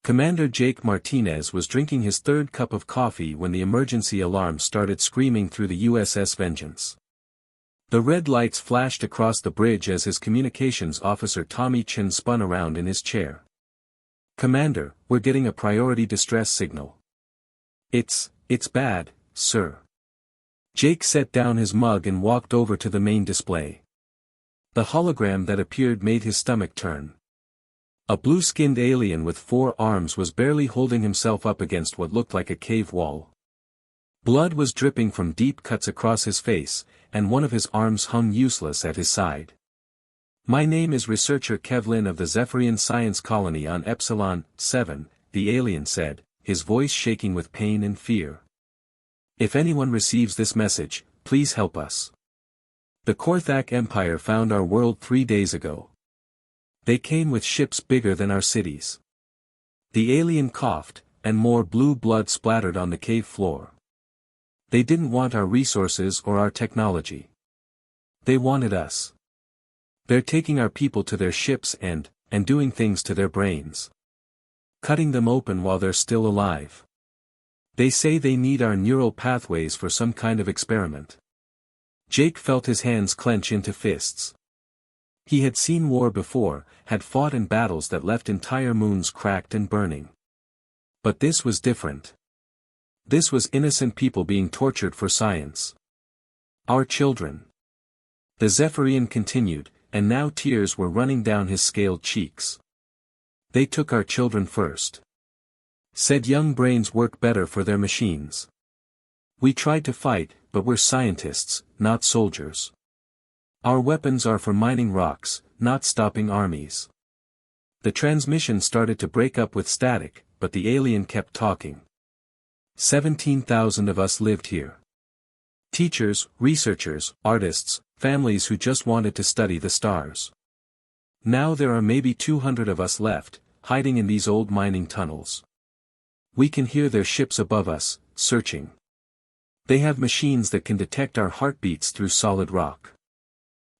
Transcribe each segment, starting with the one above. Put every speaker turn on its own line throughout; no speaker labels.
Commander Jake Martinez was drinking his third cup of coffee when the emergency alarm started screaming through the USS Vengeance. The red lights flashed across the bridge as his communications officer Tommy Chin spun around in his chair. "Commander, we're getting a priority distress signal." It's bad, sir." Jake set down his mug and walked over to the main display. The hologram that appeared made his stomach turn. A blue-skinned alien with 4 arms was barely holding himself up against what looked like a cave wall. Blood was dripping from deep cuts across his face, and one of his arms hung useless at his side. "My name is Researcher Kevlin of the Zephyrian Science Colony on Epsilon 7, the alien said, his voice shaking with pain and fear. "If anyone receives this message, please help us. The Korthak Empire found our world 3 days ago. They came with ships bigger than our cities." The alien coughed, and more blue blood splattered on the cave floor. "They didn't want our resources or our technology. They wanted us. They're taking our people to their ships and doing things to their brains. Cutting them open while they're still alive. They say they need our neural pathways for some kind of experiment." Jake felt his hands clench into fists. He had seen war before, had fought in battles that left entire moons cracked and burning. But this was different. This was innocent people being tortured for science. "Our children." The Zephyrian continued, and now tears were running down his scaled cheeks. "They took our children first. Said young brains work better for their machines. We tried to fight, but we're scientists, not soldiers. Our weapons are for mining rocks, not stopping armies." The transmission started to break up with static, but the alien kept talking. 17,000 of us lived here. Teachers, researchers, artists, families who just wanted to study the stars. Now there are maybe 200 of us left, hiding in these old mining tunnels. We can hear their ships above us, searching. They have machines that can detect our heartbeats through solid rock.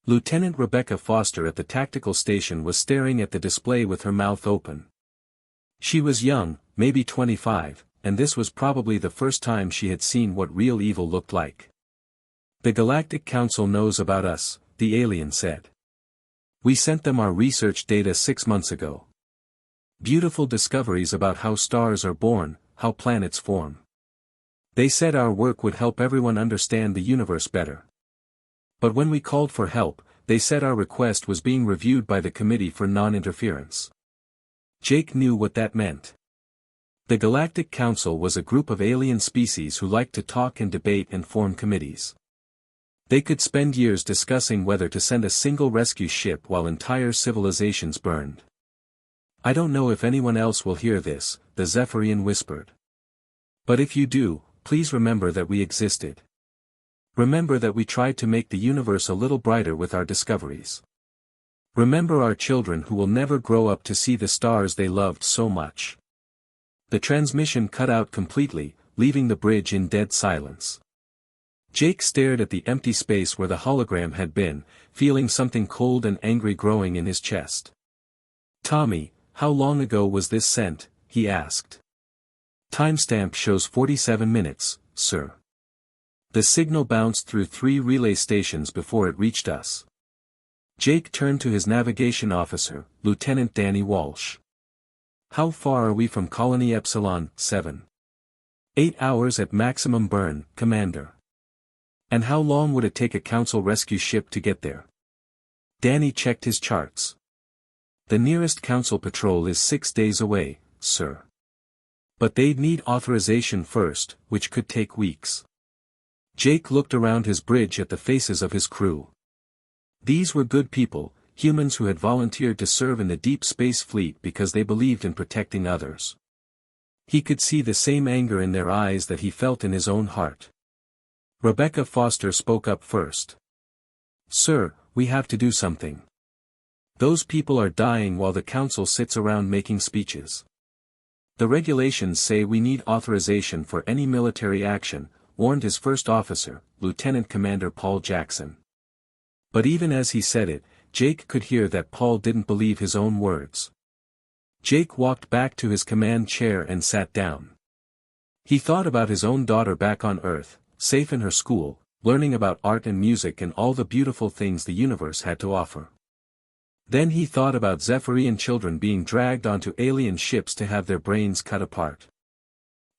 Lieutenant Rebecca Foster at the tactical station was staring at the display with her mouth open. She was young, maybe 25, and this was probably the first time she had seen what real evil looked like. "The Galactic Council knows about us," the alien said. "We sent them our research data 6 months ago. Beautiful discoveries about how stars are born, how planets form. They said our work would help everyone understand the universe better. But when we called for help, they said our request was being reviewed by the Committee for Non-Interference." Jake knew what that meant. The Galactic Council was a group of alien species who liked to talk and debate and form committees. They could spend years discussing whether to send a single rescue ship while entire civilizations burned. "I don't know if anyone else will hear this," the Zephyrian whispered. "But if you do, please remember that we existed. Remember that we tried to make the universe a little brighter with our discoveries. Remember our children who will never grow up to see the stars they loved so much." The transmission cut out completely, leaving the bridge in dead silence. Jake stared at the empty space where the hologram had been, feeling something cold and angry growing in his chest. "Tommy, how long ago was this sent?" he asked. "Timestamp shows 47 minutes, sir. The signal bounced through 3 relay stations before it reached us." Jake turned to his navigation officer, Lieutenant Danny Walsh. "How far are we from Colony Epsilon 7? 8 hours at maximum burn, Commander." "And how long would it take a Council rescue ship to get there?" Danny checked his charts. "The nearest Council patrol is 6 days away, sir. But they'd need authorization first, which could take weeks." Jake looked around his bridge at the faces of his crew. These were good people, humans who had volunteered to serve in the Deep Space Fleet because they believed in protecting others. He could see the same anger in their eyes that he felt in his own heart. Rebecca Foster spoke up first. "Sir, we have to do something. Those people are dying while the Council sits around making speeches. The regulations say we need authorization for any military action," warned his first officer, Lieutenant Commander Paul Jackson. But even as he said it, Jake could hear that Paul didn't believe his own words. Jake walked back to his command chair and sat down. He thought about his own daughter back on Earth, safe in her school, learning about art and music and all the beautiful things the universe had to offer. Then he thought about Zephyrian children being dragged onto alien ships to have their brains cut apart.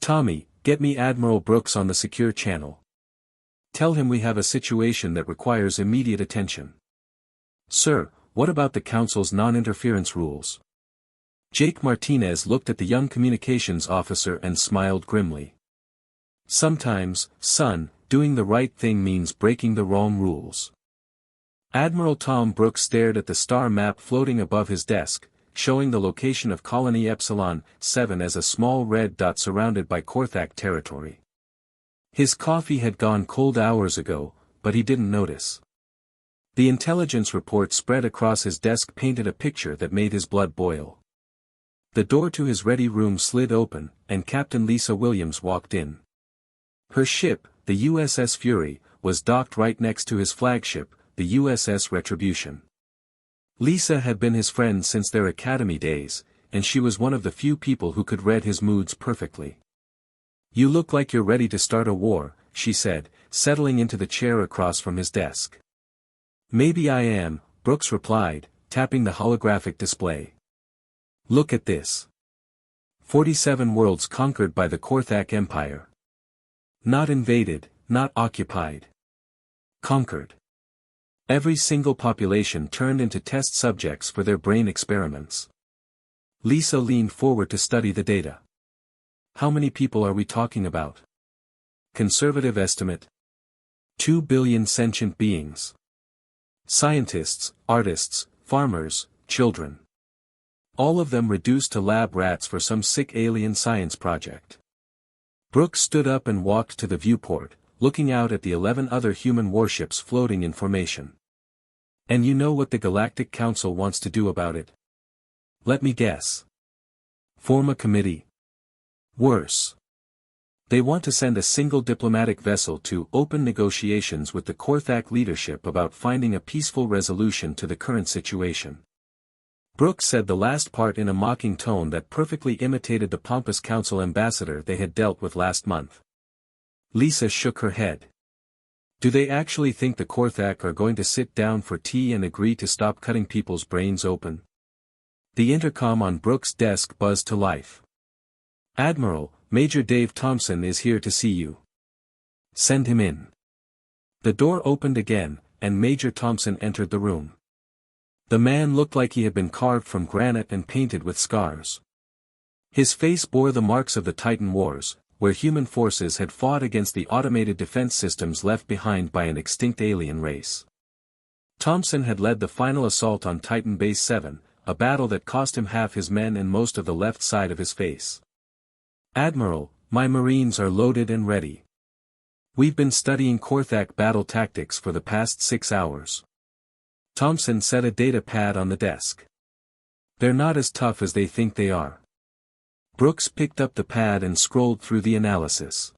Tommy, get me Admiral Brooks on the secure channel. Tell him we have a situation that requires immediate attention. Sir, what about the Council's non-interference rules? Jake Martinez looked at the young communications officer and smiled grimly. Sometimes, son, doing the right thing means breaking the wrong rules. Admiral Tom Brooks stared at the star map floating above his desk, showing the location of Colony Epsilon 7 as a small red dot surrounded by Korthak territory. His coffee had gone cold hours ago, but he didn't notice. The intelligence report spread across his desk painted a picture that made his blood boil. The door to his ready room slid open, and Captain Lisa Williams walked in. Her ship, the USS Fury, was docked right next to his flagship, the USS Retribution. Lisa had been his friend since their academy days, and she was one of the few people who could read his moods perfectly. You look like you're ready to start a war, she said, settling into the chair across from his desk. Maybe I am, Brooks replied, tapping the holographic display. Look at this. 47 worlds conquered by the Korthak Empire. Not invaded, not occupied. Conquered. Every single population turned into test subjects for their brain experiments. Lisa leaned forward to study the data. How many people are we talking about? Conservative estimate. 2 billion sentient beings. Scientists, artists, farmers, children. All of them reduced to lab rats for some sick alien science project. Brooks stood up and walked to the viewport, looking out at the 11 other human warships floating in formation. And you know what the Galactic Council wants to do about it? Let me guess. Form a committee. Worse. They want to send a single diplomatic vessel to open negotiations with the Korthak leadership about finding a peaceful resolution to the current situation. Brooks said the last part in a mocking tone that perfectly imitated the pompous council ambassador they had dealt with last month. Lisa shook her head. Do they actually think the Korthak are going to sit down for tea and agree to stop cutting people's brains open? The intercom on Brooks' desk buzzed to life. Admiral, Major Dave Thompson is here to see you. Send him in. The door opened again, and Major Thompson entered the room. The man looked like he had been carved from granite and painted with scars. His face bore the marks of the Titan Wars, where human forces had fought against the automated defense systems left behind by an extinct alien race. Thompson had led the final assault on Titan Base 7, a battle that cost him half his men and most of the left side of his face. Admiral, my Marines are loaded and ready. We've been studying Korthak battle tactics for the past 6 hours. Thompson set a data pad on the desk. They're not as tough as they think they are. Brooks picked up the pad and scrolled through the analysis.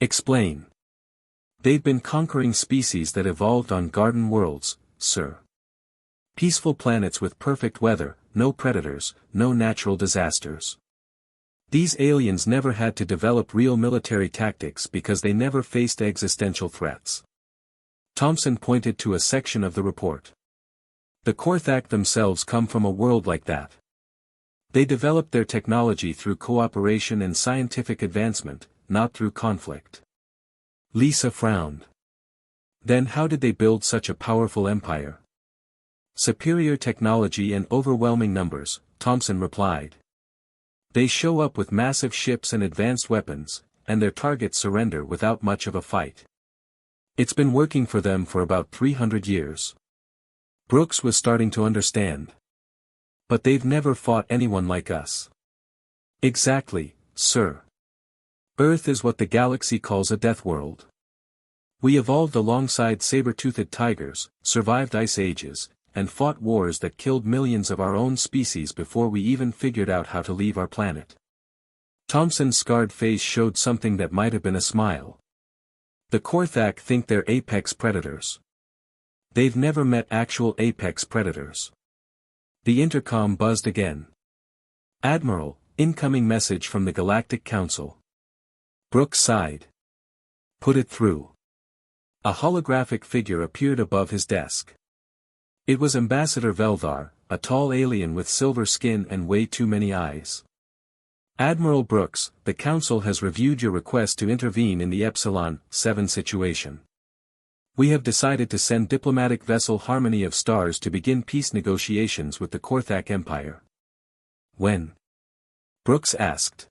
Explain. They've been conquering species that evolved on garden worlds, sir. Peaceful planets with perfect weather, no predators, no natural disasters. These aliens never had to develop real military tactics because they never faced existential threats. Thompson pointed to a section of the report. The Korthak themselves come from a world like that. They developed their technology through cooperation and scientific advancement, not through conflict. Lisa frowned. Then how did they build such a powerful empire? Superior technology and overwhelming numbers, Thompson replied. They show up with massive ships and advanced weapons, and their targets surrender without much of a fight. It's been working for them for about 300 years. Brooks was starting to understand. But they've never fought anyone like us. Exactly, sir. Earth is what the galaxy calls a death world. We evolved alongside saber-toothed tigers, survived ice ages, and fought wars that killed millions of our own species before we even figured out how to leave our planet. Thompson's scarred face showed something that might have been a smile. The Korthak think they're apex predators. They've never met actual apex predators. The intercom buzzed again. Admiral, incoming message from the Galactic Council. Brooks sighed. Put it through. A holographic figure appeared above his desk. It was Ambassador Velvar, a tall alien with silver skin and way too many eyes. Admiral Brooks, the Council has reviewed your request to intervene in the Epsilon 7 situation. We have decided to send diplomatic vessel Harmony of Stars to begin peace negotiations with the Korthak Empire. When? Brooks asked.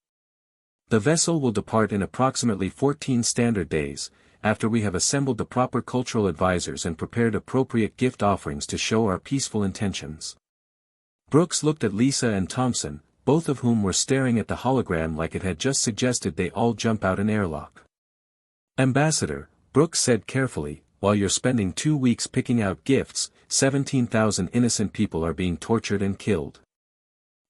The vessel will depart in approximately 14 standard days, after we have assembled the proper cultural advisors and prepared appropriate gift offerings to show our peaceful intentions. Brooks looked at Lisa and Thompson, both of whom were staring at the hologram like it had just suggested they all jump out an airlock. Ambassador, Brooks said carefully, while you're spending 2 weeks picking out gifts, 17,000 innocent people are being tortured and killed.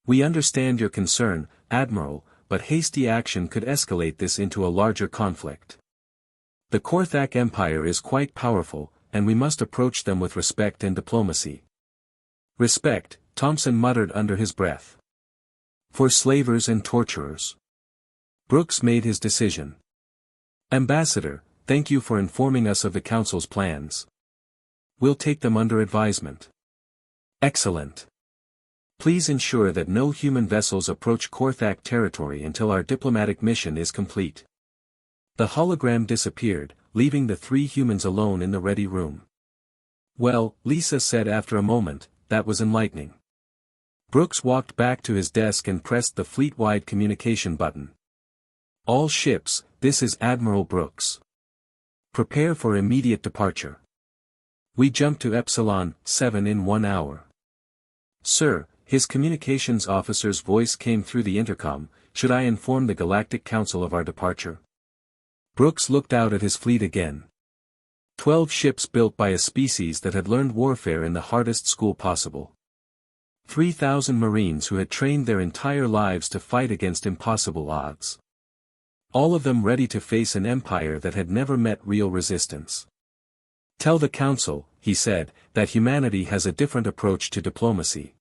We understand your concern, Admiral, but hasty action could escalate this into a larger conflict. The Korthak Empire is quite powerful, and we must approach them with respect and diplomacy. Respect, Thompson muttered under his breath. For slavers and torturers. Brooks made his decision. Ambassador, thank you for informing us of the Council's plans. We'll take them under advisement. Excellent. Please ensure that no human vessels approach Korthak territory until our diplomatic mission is complete. The hologram disappeared, leaving the 3 humans alone in the ready room. Well, Lisa said after a moment, that was enlightening. Brooks walked back to his desk and pressed the fleet-wide communication button. All ships, this is Admiral Brooks. Prepare for immediate departure. We jump to Epsilon 7 in 1 hour. Sir, his communications officer's voice came through the intercom, should I inform the Galactic Council of our departure? Brooks looked out at his fleet again. 12 ships built by a species that had learned warfare in the hardest school possible. 3,000 Marines who had trained their entire lives to fight against impossible odds. All of them ready to face an empire that had never met real resistance. Tell the Council, he said, that humanity has a different approach to diplomacy.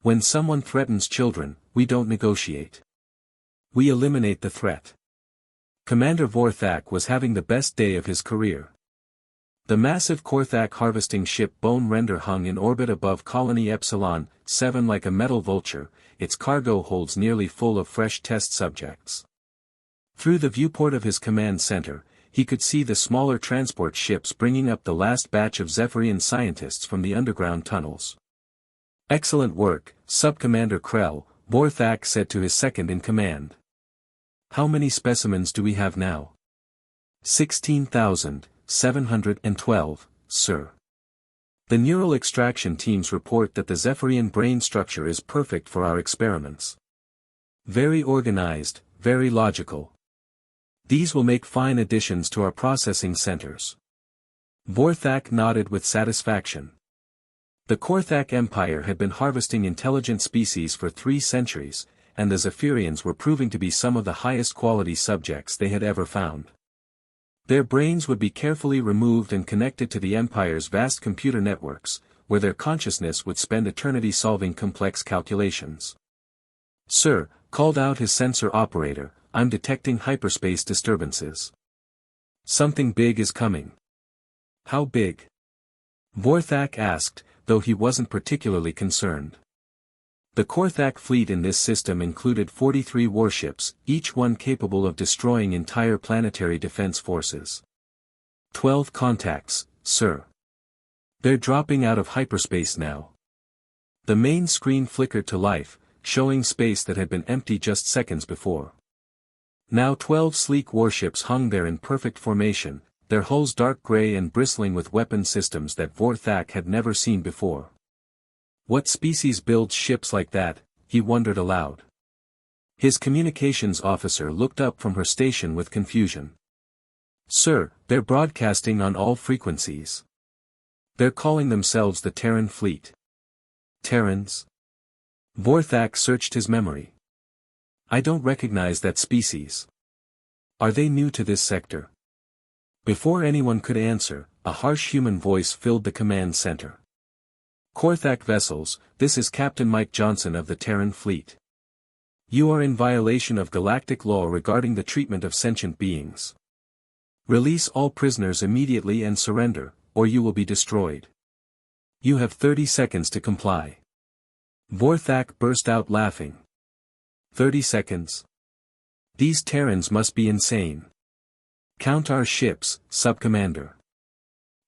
When someone threatens children, we don't negotiate. We eliminate the threat. Commander Vorthak was having the best day of his career. The massive Korthak harvesting ship Bone Render hung in orbit above Colony Epsilon 7 like a metal vulture, its cargo holds nearly full of fresh test subjects. Through the viewport of his command center, he could see the smaller transport ships bringing up the last batch of Zephyrian scientists from the underground tunnels. Excellent work, Sub-Commander Krell, Vorthak said to his second-in-command. How many specimens do we have now? 16,712, sir. The neural extraction teams report that the Zephyrian brain structure is perfect for our experiments. Very organized, very logical. These will make fine additions to our processing centers. Vorthak nodded with satisfaction. The Korthak Empire had been harvesting intelligent species for 3 centuries, and the Zephyrians were proving to be some of the highest quality subjects they had ever found. Their brains would be carefully removed and connected to the Empire's vast computer networks, where their consciousness would spend eternity solving complex calculations. Sir, called out his sensor operator, I'm detecting hyperspace disturbances. Something big is coming. How big? Vorthak asked, though he wasn't particularly concerned. The Korthak fleet in this system included 43 warships, each one capable of destroying entire planetary defense forces. 12 contacts, sir. They're dropping out of hyperspace now. The main screen flickered to life, showing space that had been empty just seconds before. Now 12 sleek warships hung there in perfect formation, their hulls dark gray and bristling with weapon systems that Vorthak had never seen before. What species builds ships like that, he wondered aloud. His communications officer looked up from her station with confusion. Sir, they're broadcasting on all frequencies. They're calling themselves the Terran Fleet. Terrans? Vorthak searched his memory. I don't recognize that species. Are they new to this sector? Before anyone could answer, a harsh human voice filled the command center. Korthak vessels, this is Captain Mike Johnson of the Terran Fleet. You are in violation of galactic law regarding the treatment of sentient beings. Release all prisoners immediately and surrender, or you will be destroyed. You have 30 seconds to comply. Vorthak burst out laughing. 30 seconds? These Terrans must be insane. Count our ships, Sub-Commander.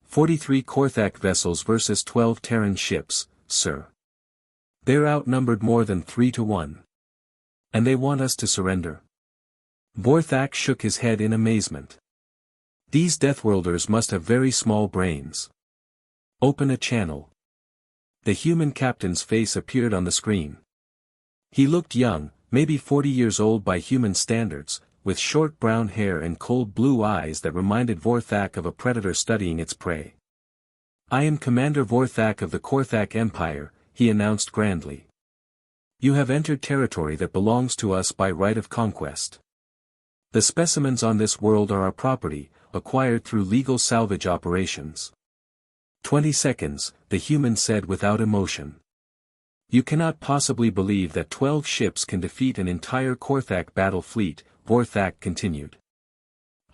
43 Korthak vessels versus 12 Terran ships, sir. They're outnumbered more than 3 to 1. And they want us to surrender. Vorthak shook his head in amazement. These Deathworlders must have very small brains. Open a channel. The human captain's face appeared on the screen. He looked young, maybe 40 years old by human standards, with short brown hair and cold blue eyes that reminded Vorthak of a predator studying its prey. I am Commander Vorthak of the Korthak Empire, he announced grandly. You have entered territory that belongs to us by right of conquest. The specimens on this world are our property, acquired through legal salvage operations. 20 seconds, the human said without emotion. You cannot possibly believe that 12 ships can defeat an entire Korthak battle fleet, Vorthak continued.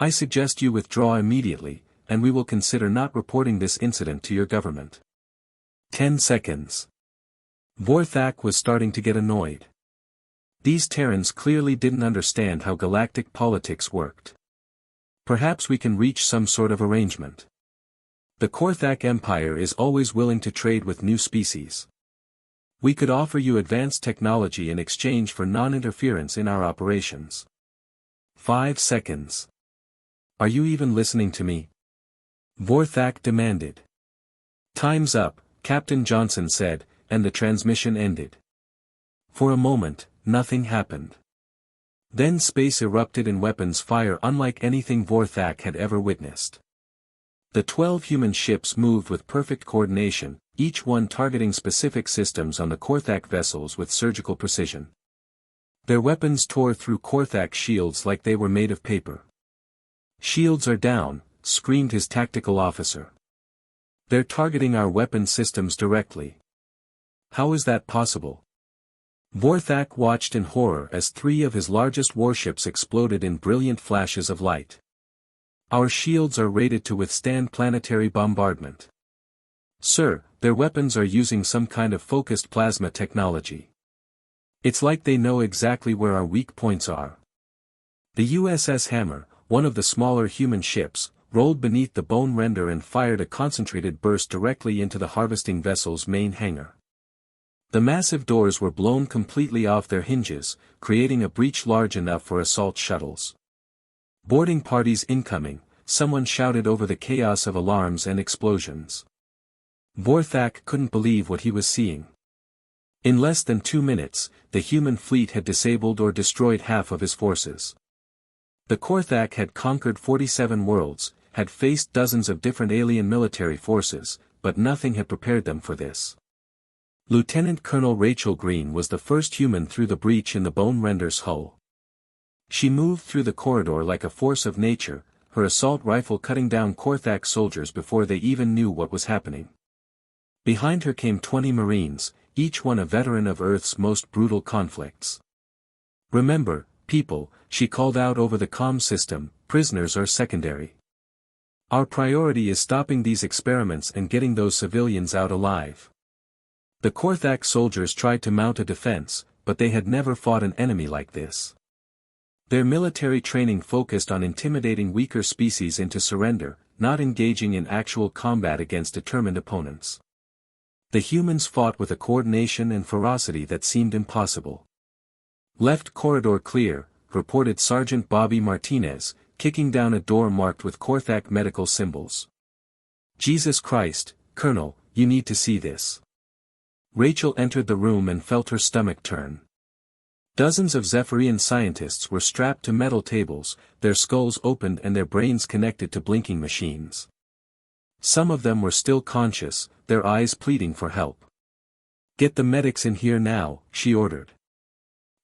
I suggest you withdraw immediately, and we will consider not reporting this incident to your government. 10 seconds. Vorthak was starting to get annoyed. These Terrans clearly didn't understand how galactic politics worked. Perhaps we can reach some sort of arrangement. The Korthak Empire is always willing to trade with new species. We could offer you advanced technology in exchange for non-interference in our operations. 5 seconds. Are you even listening to me? Vorthak demanded. Time's up, Captain Johnson said, and the transmission ended. For a moment, nothing happened. Then space erupted in weapons fire unlike anything Vorthak had ever witnessed. The 12 human ships moved with perfect coordination, each one targeting specific systems on the Korthak vessels with surgical precision. Their weapons tore through Korthak shields like they were made of paper. Shields are down, screamed his tactical officer. They're targeting our weapon systems directly. How is that possible? Vorthak watched in horror as 3 of his largest warships exploded in brilliant flashes of light. Our shields are rated to withstand planetary bombardment. Sir, their weapons are using some kind of focused plasma technology. It's like they know exactly where our weak points are. The USS Hammer, one of the smaller human ships, rolled beneath the bone render and fired a concentrated burst directly into the harvesting vessel's main hangar. The massive doors were blown completely off their hinges, creating a breach large enough for assault shuttles. Boarding parties incoming, someone shouted over the chaos of alarms and explosions. Vorthak couldn't believe what he was seeing. In less than 2 minutes, the human fleet had disabled or destroyed half of his forces. The Korthak had conquered 47 worlds, had faced dozens of different alien military forces, but nothing had prepared them for this. Lieutenant Colonel Rachel Green was the first human through the breach in the bone render's hull. She moved through the corridor like a force of nature, her assault rifle cutting down Korthak soldiers before they even knew what was happening. Behind her came 20 Marines, each one a veteran of Earth's most brutal conflicts. Remember, people, she called out over the comm system, prisoners are secondary. Our priority is stopping these experiments and getting those civilians out alive. The Korthak soldiers tried to mount a defense, but they had never fought an enemy like this. Their military training focused on intimidating weaker species into surrender, not engaging in actual combat against determined opponents. The humans fought with a coordination and ferocity that seemed impossible. Left corridor clear, reported Sergeant Bobby Martinez, kicking down a door marked with Korthak medical symbols. Jesus Christ, Colonel, you need to see this. Rachel entered the room and felt her stomach turn. Dozens of Zephyrian scientists were strapped to metal tables, their skulls opened and their brains connected to blinking machines. Some of them were still conscious, their eyes pleading for help. Get the medics in here now, she ordered.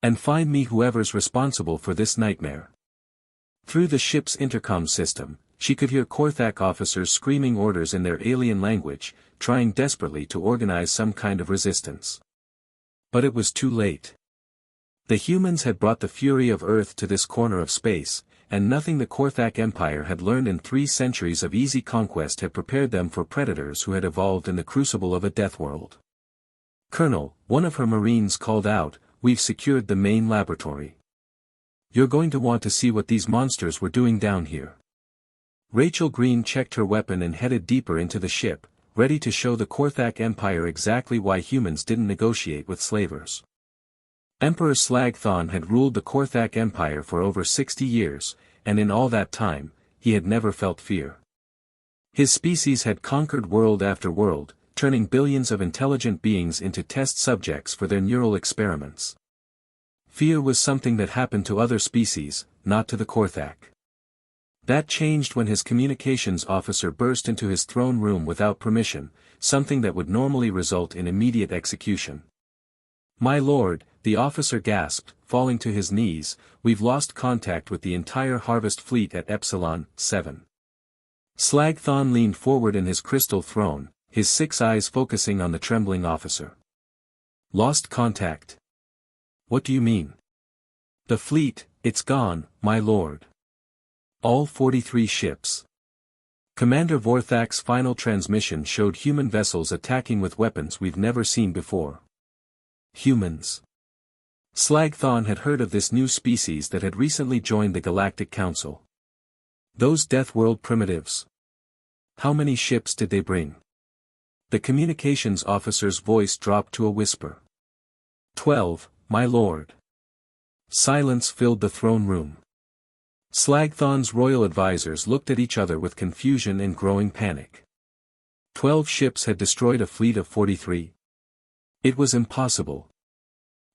And find me whoever's responsible for this nightmare. Through the ship's intercom system, she could hear Korthak officers screaming orders in their alien language, trying desperately to organize some kind of resistance. But it was too late. The humans had brought the fury of Earth to this corner of space, and nothing the Korthak Empire had learned in 3 centuries of easy conquest had prepared them for predators who had evolved in the crucible of a death world. "Colonel," one of her marines called out, "we've secured the main laboratory. You're going to want to see what these monsters were doing down here." Rachel Green checked her weapon and headed deeper into the ship, ready to show the Korthak Empire exactly why humans didn't negotiate with slavers. Emperor Slagthon had ruled the Korthak Empire for over 60 years, and in all that time, he had never felt fear. His species had conquered world after world, turning billions of intelligent beings into test subjects for their neural experiments. Fear was something that happened to other species, not to the Korthak. That changed when his communications officer burst into his throne room without permission, something that would normally result in immediate execution. "My lord," the officer gasped, falling to his knees, "we've lost contact with the entire Harvest fleet at Epsilon 7. Slagthon leaned forward in his crystal throne, his 6 eyes focusing on the trembling officer. "Lost contact? What do you mean?" "The fleet, it's gone, my lord. All 43 ships." Commander Vorthak's final transmission showed human vessels attacking with weapons we've never seen before. Humans. Slagthon had heard of this new species that had recently joined the Galactic Council. Those Deathworld primitives. How many ships did they bring? The communications officer's voice dropped to a whisper. 12, my lord." Silence filled the throne room. Slagthon's royal advisors looked at each other with confusion and growing panic. 12 ships had destroyed a fleet of 43. It was impossible.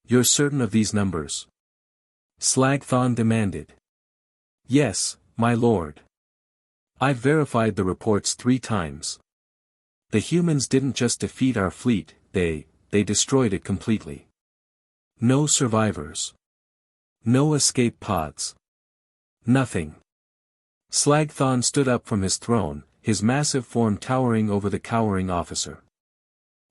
"You're certain of these numbers?" Slagthon demanded. "Yes, my lord. I've verified the reports 3 times. The humans didn't just defeat our fleet, they destroyed it completely. No survivors. No escape pods. Nothing." Slagthon stood up from his throne, his massive form towering over the cowering officer.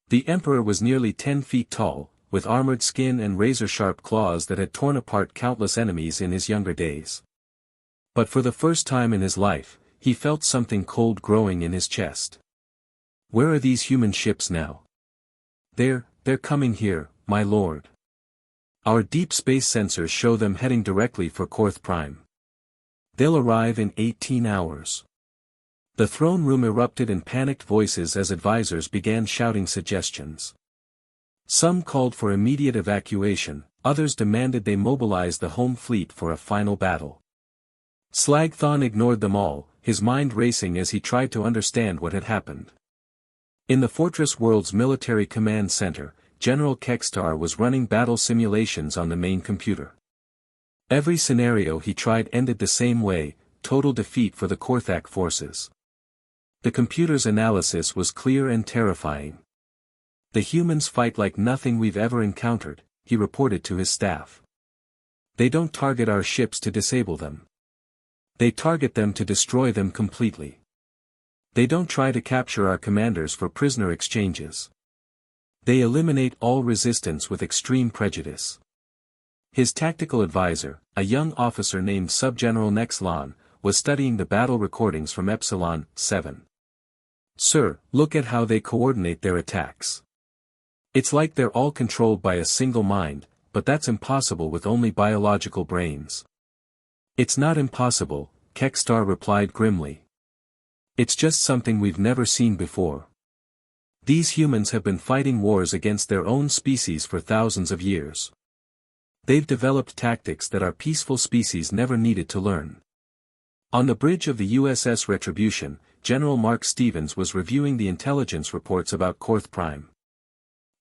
The Emperor was nearly 10 feet tall, with armored skin and razor-sharp claws that had torn apart countless enemies in his younger days. But for the first time in his life, he felt something cold growing in his chest. "Where are these human ships now?" They're coming here, my lord. Our deep space sensors show them heading directly for Korth Prime. They'll arrive in 18 hours. The throne room erupted in panicked voices as advisors began shouting suggestions. Some called for immediate evacuation, others demanded they mobilize the home fleet for a final battle. Slagthon ignored them all, his mind racing as he tried to understand what had happened. In the Fortress World's military command center, General Kekstar was running battle simulations on the main computer. Every scenario he tried ended the same way, total defeat for the Korthak forces. The computer's analysis was clear and terrifying. "The humans fight like nothing we've ever encountered," he reported to his staff. "They don't target our ships to disable them. They target them to destroy them completely. They don't try to capture our commanders for prisoner exchanges. They eliminate all resistance with extreme prejudice." His tactical advisor, a young officer named Subgeneral Nexlon, was studying the battle recordings from Epsilon 7. "Sir, look at how they coordinate their attacks. It's like they're all controlled by a single mind, but that's impossible with only biological brains." "It's not impossible," Kekstar replied grimly. "It's just something we've never seen before. These humans have been fighting wars against their own species for thousands of years. They've developed tactics that our peaceful species never needed to learn." On the bridge of the USS Retribution, General Mark Stevens was reviewing the intelligence reports about Korth Prime.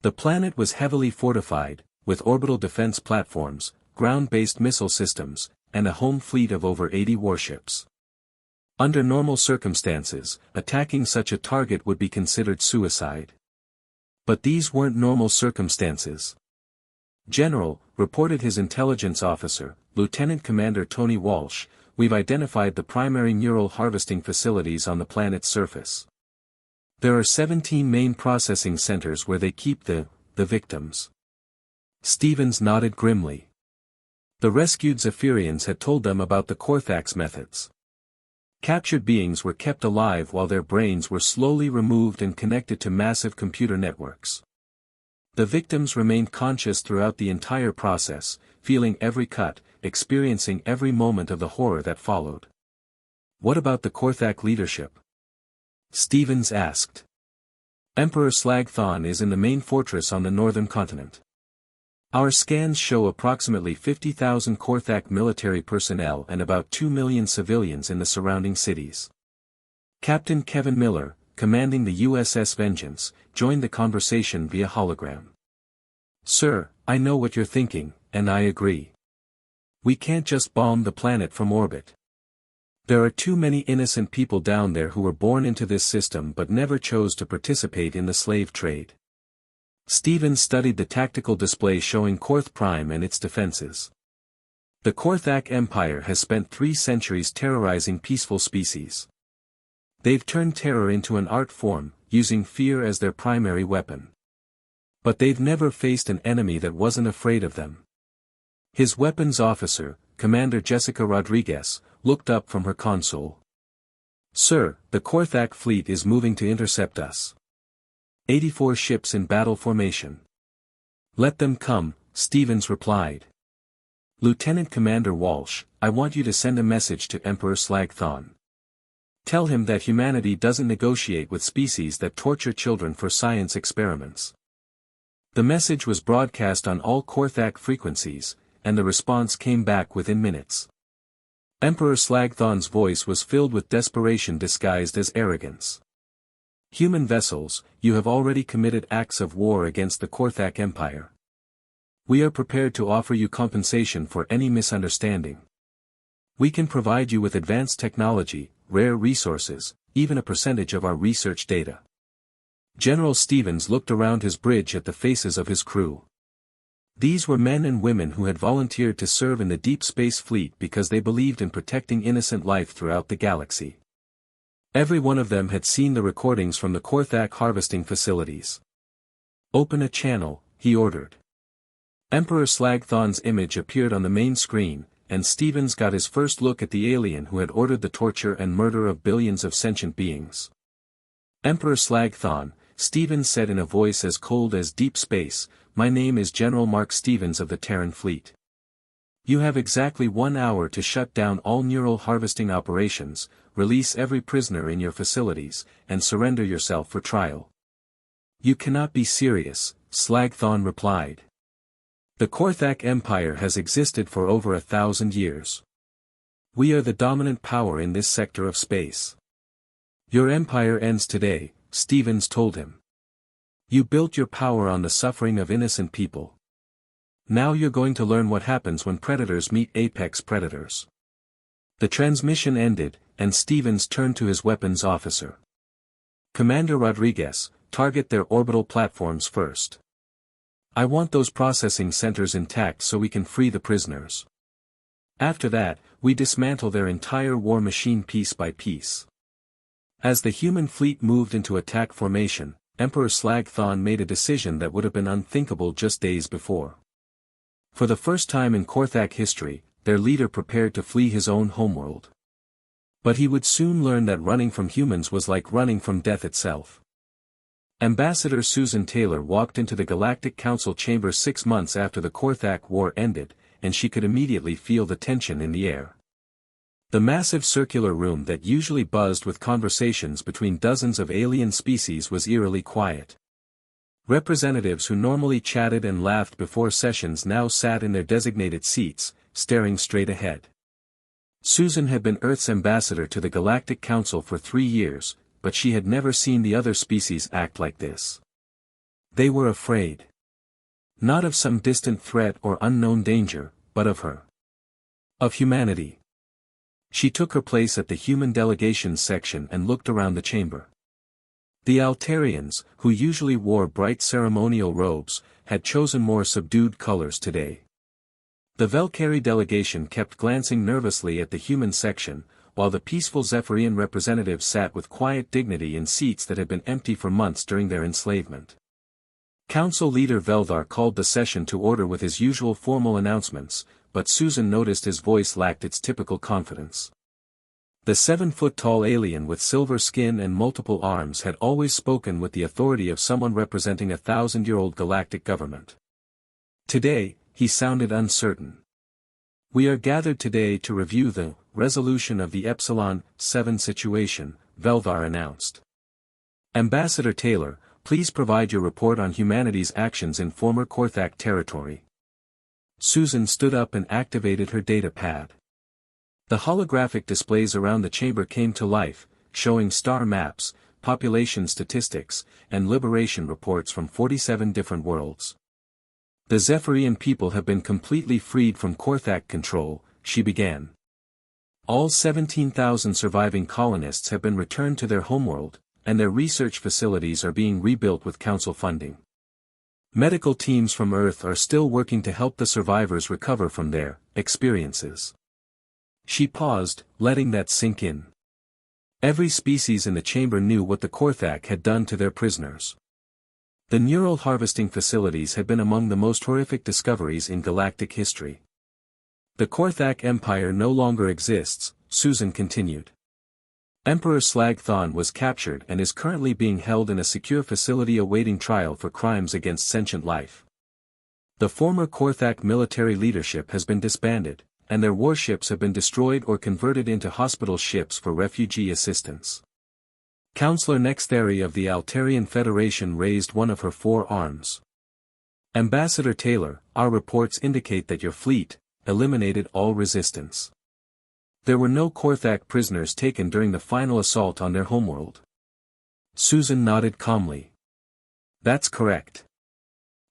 The planet was heavily fortified, with orbital defense platforms, ground-based missile systems, and a home fleet of over 80 warships. Under normal circumstances, attacking such a target would be considered suicide. But these weren't normal circumstances. "General," reported his intelligence officer, Lieutenant Commander Tony Walsh, "we've identified the primary neural harvesting facilities on the planet's surface. There are 17 main processing centers where they keep the victims." Stevens nodded grimly. The rescued Zephyrians had told them about the Korthak's methods. Captured beings were kept alive while their brains were slowly removed and connected to massive computer networks. The victims remained conscious throughout the entire process, feeling every cut, experiencing every moment of the horror that followed. What about the Korthak leadership? Stevens asked. Emperor Slagthon is in the main fortress on the northern continent. Our scans show approximately 50,000 Korthak military personnel and about 2 million civilians in the surrounding cities. Captain Kevin Miller, commanding the USS Vengeance, joined the conversation via hologram. Sir, I know what you're thinking, and I agree. We can't just bomb the planet from orbit. There are too many innocent people down there who were born into this system but never chose to participate in the slave trade. Stevens studied the tactical display showing Korth Prime and its defenses. The Korthak Empire has spent 3 centuries terrorizing peaceful species. They've turned terror into an art form, using fear as their primary weapon. But they've never faced an enemy that wasn't afraid of them. His weapons officer, Commander Jessica Rodriguez, looked up from her console. Sir, the Korthak fleet is moving to intercept us. 84 ships in battle formation. Let them come, Stevens replied. Lieutenant Commander Walsh, I want you to send a message to Emperor Slagthon. Tell him that humanity doesn't negotiate with species that torture children for science experiments. The message was broadcast on all Korthak frequencies, and the response came back within minutes. Emperor Slagthon's voice was filled with desperation disguised as arrogance. Human vessels, you have already committed acts of war against the Korthak Empire. We are prepared to offer you compensation for any misunderstanding. We can provide you with advanced technology, rare resources, even a percentage of our research data. General Stevens looked around his bridge at the faces of his crew. These were men and women who had volunteered to serve in the Deep Space Fleet because they believed in protecting innocent life throughout the galaxy. Every one of them had seen the recordings from the Korthak harvesting facilities. Open a channel, he ordered. Emperor Slagthon's image appeared on the main screen, and Stevens got his first look at the alien who had ordered the torture and murder of billions of sentient beings. Emperor Slagthon, Stevens said in a voice as cold as deep space, my name is General Mark Stevens of the Terran Fleet. You have exactly 1 hour to shut down all neural harvesting operations, release every prisoner in your facilities, and surrender yourself for trial. You cannot be serious, Slagthon replied. The Korthak Empire has existed for over 1,000 years. We are the dominant power in this sector of space. Your empire ends today, Stevens told him. You built your power on the suffering of innocent people. Now you're going to learn what happens when predators meet apex predators. The transmission ended, and Stevens turned to his weapons officer. Commander Rodriguez, target their orbital platforms first. I want those processing centers intact so we can free the prisoners. After that, we dismantle their entire war machine piece by piece. As the human fleet moved into attack formation, Emperor Slagthon made a decision that would have been unthinkable just days before. For the first time in Korthak history, their leader prepared to flee his own homeworld. But he would soon learn that running from humans was like running from death itself. Ambassador Susan Taylor walked into the Galactic Council chamber 6 months after the Korthak War ended, and she could immediately feel the tension in the air. The massive circular room that usually buzzed with conversations between dozens of alien species was eerily quiet. Representatives who normally chatted and laughed before sessions now sat in their designated seats, staring straight ahead. Susan had been Earth's ambassador to the Galactic Council for 3 years, but she had never seen the other species act like this. They were afraid. Not of some distant threat or unknown danger, but of her. Of humanity. She took her place at the human delegations section and looked around the chamber. The Altarians, who usually wore bright ceremonial robes, had chosen more subdued colors today. The Valkyrie delegation kept glancing nervously at the human section, while the peaceful Zephyrian representatives sat with quiet dignity in seats that had been empty for months during their enslavement. Council leader Veldar called the session to order with his usual formal announcements. but Susan noticed his voice lacked its typical confidence. The 7-foot-tall alien with silver skin and multiple arms had always spoken with the authority of someone representing a 1,000-year-old galactic government. Today, he sounded uncertain. "We are gathered today to review the resolution of the Epsilon 7 situation," Velvar announced. "Ambassador Taylor, please provide your report on humanity's actions in former Korthak territory." Susan stood up and activated her data pad. The holographic displays around the chamber came to life, showing star maps, population statistics, and liberation reports from 47 different worlds. "The Zephyrian people have been completely freed from Korthak control," she began. "All 17,000 surviving colonists have been returned to their homeworld, and their research facilities are being rebuilt with council funding. Medical teams from Earth are still working to help the survivors recover from their experiences." She paused, letting that sink in. Every species in the chamber knew what the Korthak had done to their prisoners. The neural harvesting facilities had been among the most horrific discoveries in galactic history. "The Korthak Empire no longer exists," Susan continued. "Emperor Slagthon was captured and is currently being held in a secure facility awaiting trial for crimes against sentient life. The former Korthak military leadership has been disbanded, and their warships have been destroyed or converted into hospital ships for refugee assistance." Councillor Nextheri of the Altarian Federation raised one of her 4 arms. "Ambassador Taylor, our reports indicate that your fleet eliminated all resistance. There were no Korthak prisoners taken during the final assault on their homeworld." Susan nodded calmly. "That's correct.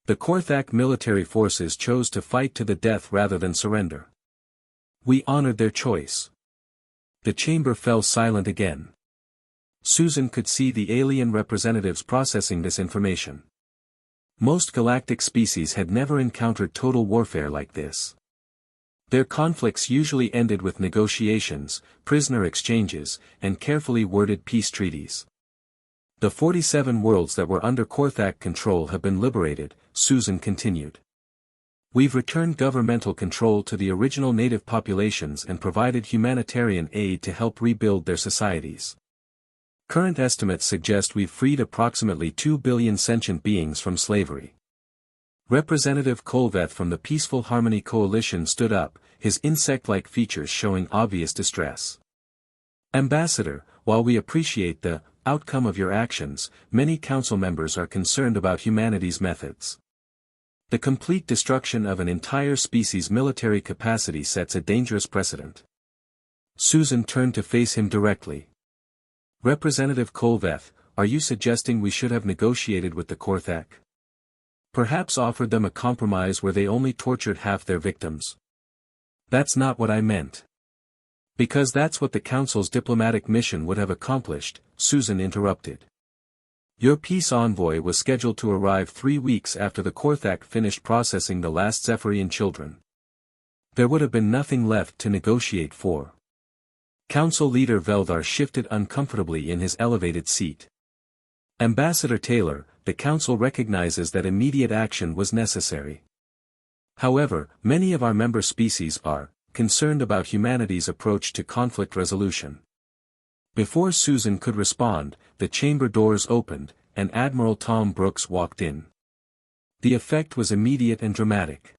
The Korthak military forces chose to fight to the death rather than surrender. We honored their choice." The chamber fell silent again. Susan could see the alien representatives processing this information. Most galactic species had never encountered total warfare like this. Their conflicts usually ended with negotiations, prisoner exchanges, and carefully worded peace treaties. "The 47 worlds that were under Korthak control have been liberated," Susan continued. "We've returned governmental control to the original native populations and provided humanitarian aid to help rebuild their societies. Current estimates suggest we've freed approximately 2 billion sentient beings from slavery." Representative Kolveth from the Peaceful Harmony Coalition stood up, his insect-like features showing obvious distress. "Ambassador, while we appreciate the outcome of your actions, many council members are concerned about humanity's methods. The complete destruction of an entire species' military capacity sets a dangerous precedent." Susan turned to face him directly. "Representative Kolveth, are you suggesting we should have negotiated with the Korthak? Perhaps offered them a compromise where they only tortured half their victims?" "That's not what I meant." "Because that's what the Council's diplomatic mission would have accomplished," Susan interrupted. "Your peace envoy was scheduled to arrive 3 weeks after the Korthak finished processing the last Zephyrian children. There would have been nothing left to negotiate for." Council leader Velvar shifted uncomfortably in his elevated seat. "Ambassador Taylor, the Council recognizes that immediate action was necessary. However, many of our member species are concerned about humanity's approach to conflict resolution." Before Susan could respond, the chamber doors opened, and Admiral Tom Brooks walked in. The effect was immediate and dramatic.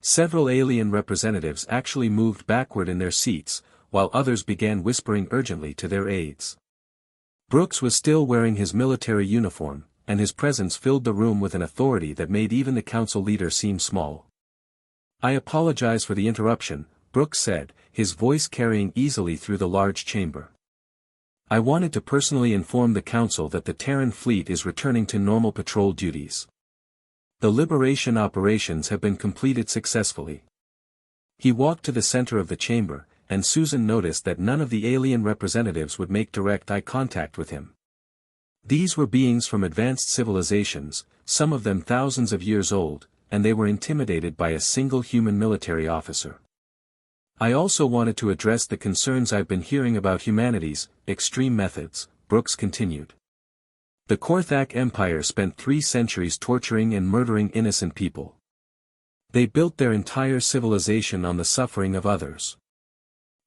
Several alien representatives actually moved backward in their seats, while others began whispering urgently to their aides. Brooks was still wearing his military uniform, and his presence filled the room with an authority that made even the council leader seem small. "I apologize for the interruption," Brooks said, his voice carrying easily through the large chamber. "I wanted to personally inform the Council that the Terran fleet is returning to normal patrol duties. The liberation operations have been completed successfully." He walked to the center of the chamber, and Susan noticed that none of the alien representatives would make direct eye contact with him. These were beings from advanced civilizations, some of them thousands of years old, and they were intimidated by a single human military officer. "I also wanted to address the concerns I've been hearing about humanity's extreme methods," Brooks continued. "The Korthak Empire spent 3 centuries torturing and murdering innocent people. They built their entire civilization on the suffering of others.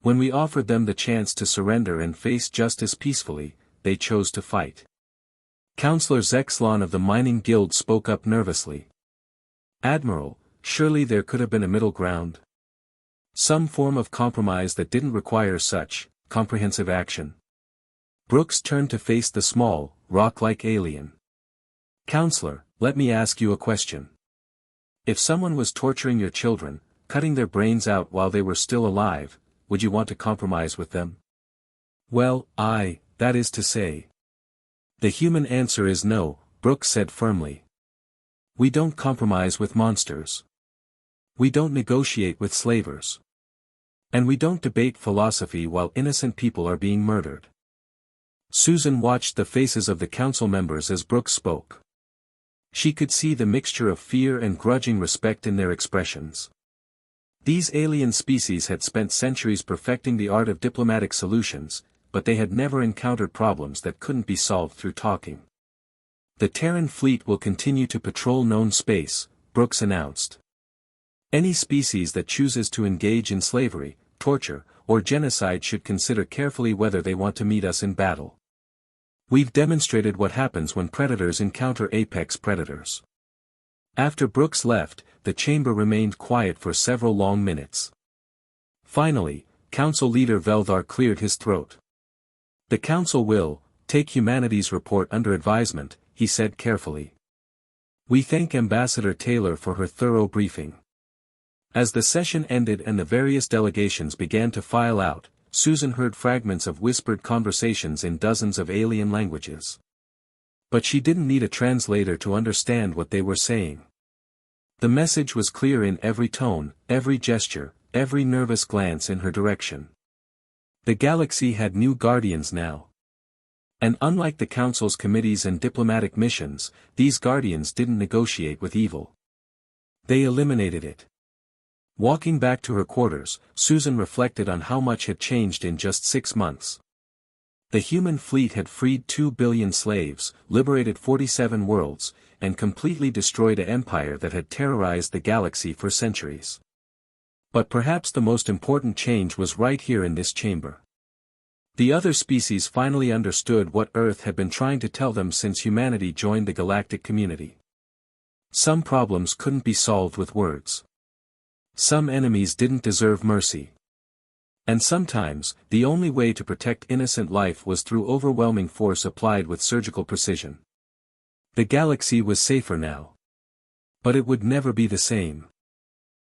When we offered them the chance to surrender and face justice peacefully, they chose to fight. Counselor Zexlon of the Mining Guild spoke up nervously. Admiral, surely there could have been a middle ground? Some form of compromise that didn't require such comprehensive action. Brooks turned to face the small, rock-like alien. Counselor, let me ask you a question. If someone was torturing your children, cutting their brains out while they were still alive, would you want to compromise with them? Well, that is to say. The human answer is no, Brooks said firmly. We don't compromise with monsters. We don't negotiate with slavers. And we don't debate philosophy while innocent people are being murdered. Susan watched the faces of the council members as Brooks spoke. She could see the mixture of fear and grudging respect in their expressions. These alien species had spent centuries perfecting the art of diplomatic solutions, but they had never encountered problems that couldn't be solved through talking. The Terran fleet will continue to patrol known space, Brooks announced. Any species that chooses to engage in slavery, torture, or genocide should consider carefully whether they want to meet us in battle. We've demonstrated what happens when predators encounter apex predators. After Brooks left, the chamber remained quiet for several long minutes. Finally, Council Leader Veldar cleared his throat. The Council will take humanity's report under advisement, he said carefully. We thank Ambassador Taylor for her thorough briefing. As the session ended and the various delegations began to file out, Susan heard fragments of whispered conversations in dozens of alien languages. But she didn't need a translator to understand what they were saying. The message was clear in every tone, every gesture, every nervous glance in her direction. The galaxy had new guardians now. And unlike the Council's committees and diplomatic missions, these guardians didn't negotiate with evil. They eliminated it. Walking back to her quarters, Susan reflected on how much had changed in just 6 months. The human fleet had freed 2 billion slaves, liberated 47 worlds, and completely destroyed an empire that had terrorized the galaxy for centuries. But perhaps the most important change was right here in this chamber. The other species finally understood what Earth had been trying to tell them since humanity joined the galactic community. Some problems couldn't be solved with words. Some enemies didn't deserve mercy. And sometimes, the only way to protect innocent life was through overwhelming force applied with surgical precision. The galaxy was safer now. But it would never be the same.